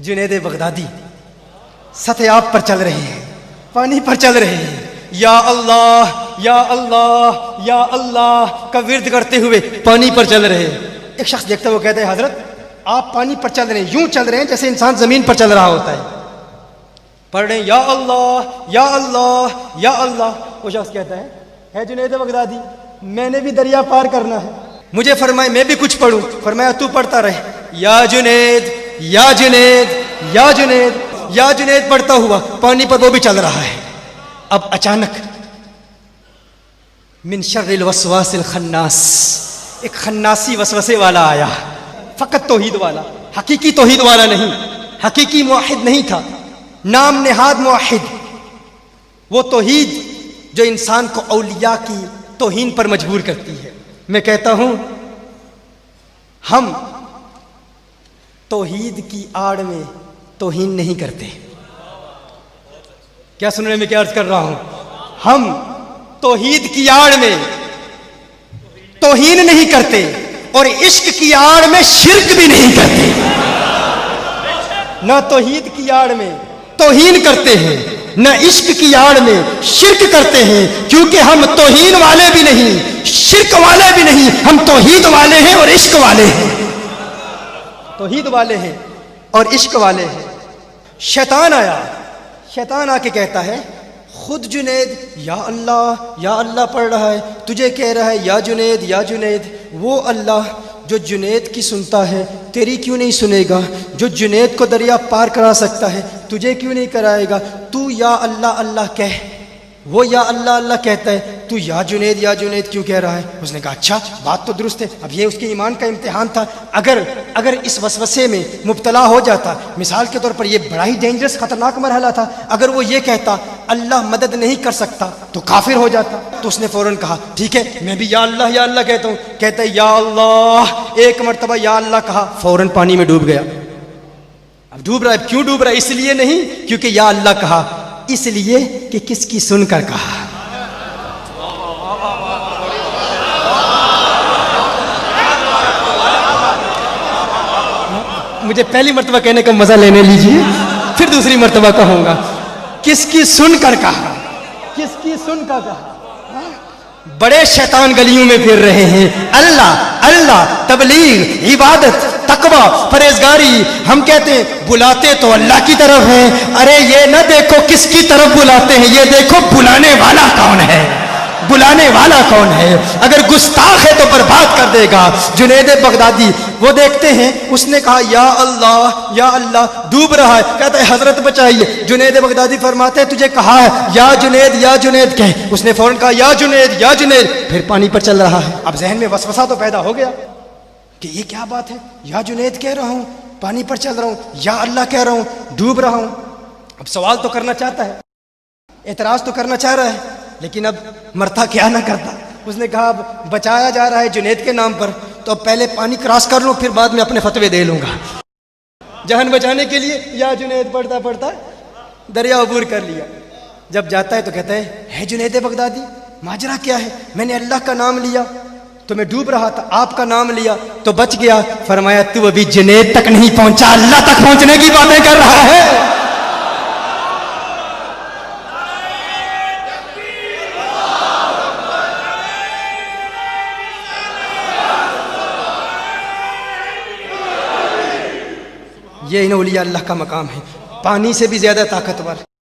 جنید بغدادی سطح آپ پر چل رہے ہیں، پانی پر چل رہے ہیں، یا اللہ یا اللہ یا اللہ کا ورد کرتے ہوئے پانی پر چل رہے ہیں۔ ایک شخص دیکھتا ہے، وہ کہتا ہے حضرت آپ پانی پر چل رہے ہیں، یوں چل رہے ہیں جیسے انسان زمین پر چل رہا ہوتا ہے، پڑھ رہے ہیں یا اللہ یا اللہ یا اللہ۔ وہ شخص کہتا ہے جنید بغدادی میں نے بھی دریا پار کرنا ہے، مجھے فرمائے میں بھی کچھ پڑھوں۔ فرمایا تو پڑھتا رہے، یا جنید یا جنید یا جنید یا جنید پڑھتا ہوا پانی پر وہ بھی چل رہا ہے۔ اب اچانک من شر الوسواس الخناس، ایک خناسی وسوسے والا آیا، فقط توحید والا، حقیقی توحید والا نہیں، حقیقی موحد نہیں تھا، نام نہاد موحد، وہ توحید جو انسان کو اولیاء کی توہین پر مجبور کرتی ہے۔ میں کہتا ہوں ہم توحید کی آڑ میں توہین نہیں کرتے۔ کیا سننے میں کیا عرض کر رہا ہوں؟ ہم توحید کی آڑ میں توہین نہیں کرتے اور عشق کی آڑ میں شرک بھی نہیں کرتے۔ نہ توحید کی آڑ میں توہین کرتے ہیں، نہ عشق کی آڑ میں شرک کرتے ہیں، کیونکہ ہم توہین والے بھی نہیں، شرک والے بھی نہیں، ہم توحید والے ہیں اور عشق والے ہیں، توحید والے ہیں اور عشق والے ہیں۔ شیطان آیا، شیطان آ کے کہتا ہے خود جنید یا اللہ پڑھ رہا ہے، تجھے کہہ رہا ہے یا جنید، وہ اللہ جو جنید کی سنتا ہے تیری کیوں نہیں سنے گا؟ جو جنید کو دریا پار کرا سکتا ہے تجھے کیوں نہیں کرائے گا؟ تو یا اللہ کہہ، وہ یا اللہ کہتا ہے، تو یا جنید کیوں کہہ رہا ہے؟ اس نے کہا اچھا بات تو درست ہے۔ اب یہ اس کے ایمان کا امتحان تھا، اگر اس وسوسے میں مبتلا ہو جاتا، مثال کے طور پر یہ بڑا ہی ڈینجرس خطرناک مرحلہ تھا، اگر وہ یہ کہتا اللہ مدد نہیں کر سکتا تو کافر ہو جاتا۔ تو اس نے فوراً کہا ٹھیک ہے میں بھی یا اللہ کہتا ہوں۔ کہتا ہے یا اللہ، ایک مرتبہ یا اللہ کہا، فوراً پانی میں ڈوب گیا۔ اب ڈوب رہا ہے، کیوں ڈوب رہا ہے؟ اس لیے نہیں کیونکہ یا اللہ کہا، اس لیے کہ کس کی سن کر کہا۔ مجھے پہلی مرتبہ کہنے کا مزہ لینے لیجیے، پھر دوسری مرتبہ کہوں گا کس کی سن کر کہا، کس کی سن کر کہا۔ بڑے شیطان گلیوں میں پھر رہے ہیں، اللہ تبلیغ عبادت تقوی پرہیزگاری، ہم کہتے ہیں بلاتے تو اللہ کی طرف ہیں، ارے یہ نہ دیکھو کس کی طرف بلاتے ہیں، یہ دیکھو بلانے والا کون ہے، بلانے والا کون ہے۔ اگر گستاخ ہے تو برباد کر دے گا۔ جنید بغدادی وہ دیکھتے ہیں، اس نے کہا یا اللہ ڈوب رہا ہے، کہتا ہے حضرت بچائیے۔ جنید بغدادی فرماتے ہیں تجھے کہا ہے یا جنید کہہ۔ اس نے فوراً کہا یا جنید، پھر پانی پر چل رہا ہے۔ اب ذہن میں وسوسہ تو پیدا ہو گیا کہ یہ کیا بات ہے، یا جنید کہہ رہا ہوں، پانی پر چل رہا ہوں، یا اللہ کہہ رہا ہوں، ڈوب رہا ہوں۔ اب سوال تو کرنا چاہتا ہے، اعتراض تو کرنا چاہ رہا ہے، لیکن اب مرتا کیا نہ کرتا۔ اس نے کہا اب بچایا جا رہا ہے جنید کے نام پر، تو اب پہلے پانی کراس کر لوں، پھر بعد میں اپنے فتوے دے لوں گا۔ جان بچانے کے لیے یا جنید پڑھتا دریا عبور کر لیا۔ جب جاتا ہے تو کہتا ہے جنید بغدادی ماجرا کیا ہے؟ میں نے اللہ کا نام لیا تو میں ڈوب رہا تھا، آپ کا نام لیا تو بچ گیا۔ فرمایا تو ابھی جنید تک نہیں پہنچا، اللہ تک پہنچنے کی باتیں کر رہا ہے۔ یہ اولیاء اللہ کا مقام ہے، پانی سے بھی زیادہ طاقتور۔